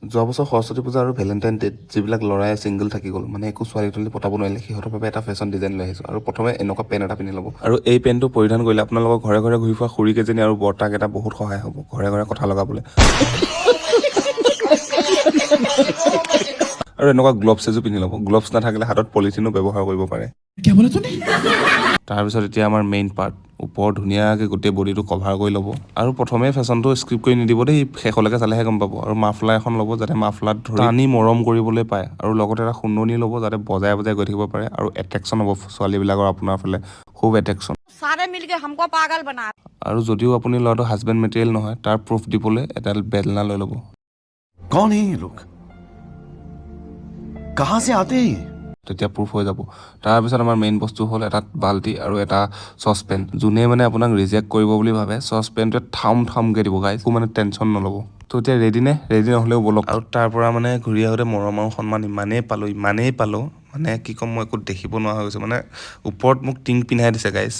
যোৱা বছৰ সৰস্বতী পূজা আৰু ভেলেণ্টাইন ডেত যিবিলাক ল'ৰাই ছিংগল থাকি গ'ল মানে একো ছোৱালী তোৱালী পতাব নোৱাৰিলে সিহঁতৰ বাবে এটা ফেশ্বন ডিজাইন লৈ আহিছোঁ আৰু প্ৰথমে এনেকুৱা পেণ্ট এটা পিন্ধি ল'ব আৰু এই পেণ্টটো পৰিধান কৰিলে আপোনালোকৰ ঘৰে ঘৰে ঘূৰি ফুৰা খুৰী কেইজনী আৰু বৰ্তাকেইটা বহুত সহায় হ'ব ঘৰে ঘৰে কথা লগাবলৈ আৰু এনেকুৱা গ্লভছ এযোৰ পিন্ধি ল'ব গ্লভছ নাথাকিলে হাতত পলিথিনো ব্যৱহাৰ কৰিব পাৰে তাৰপিছত এতিয়া আমাৰ মেইন পাৰ্ট ওপৰত ধুনীয়াকৈ গোটেই বডিটো কভাৰ কৰি ল'ব আৰু প্ৰথমে ফেশ্বনটো স্ক্ৰিপ্ট কৰি নিদিব দেই শেষলৈকে চালেহে গম পাব আৰু মাফলাৰ এখন ল'ব যাতে মাফলাত টানি মৰম কৰিবলৈ পায় আৰু লগতে এটা সুন্দনি ল'ব যাতে বজাই বজাই গৈ থাকিব পাৰে আৰু এট্ৰেকশ্যন হ'ব ছোৱালীবিলাকৰ আপোনাৰ ফালে খুব এট্ৰেকশ্যন सारे मिलके हमको पागल बना আৰু যদিও আপুনি ল'ৰাটো হাজবেণ্ড মেটেৰিয়েল নহয় তাৰ প্ৰুফ দিবলৈ এডাল বেলনা লৈ ল'ব कौन है ये लोग कहाँ से आते हैं তেতিয়া প্ৰুফ হৈ যাব তাৰপিছত আমাৰ মেইন বস্তু হ'ল এটা বাল্টি আৰু এটা চচপেন যোনে মানে আপোনাক ৰিজেক্ট কৰিব বুলি ভাবে চচপেনটোৱে ঠামকৈ দিব গাইজ একো মানে টেনশ্যন নল'ব তো এতিয়া ৰেডি নে ৰেডি নহ'লেও ব'লক আৰু তাৰ পৰা মানে ঘূৰি আহোঁতে মৰম আৰু সন্মান ইমানেই পালোঁ মানে কি ক'ম মই একো দেখিব নোৱাৰা হৈ গৈছোঁ মানে ওপৰত মোক টিং পিন্ধাই দিছে গাইজ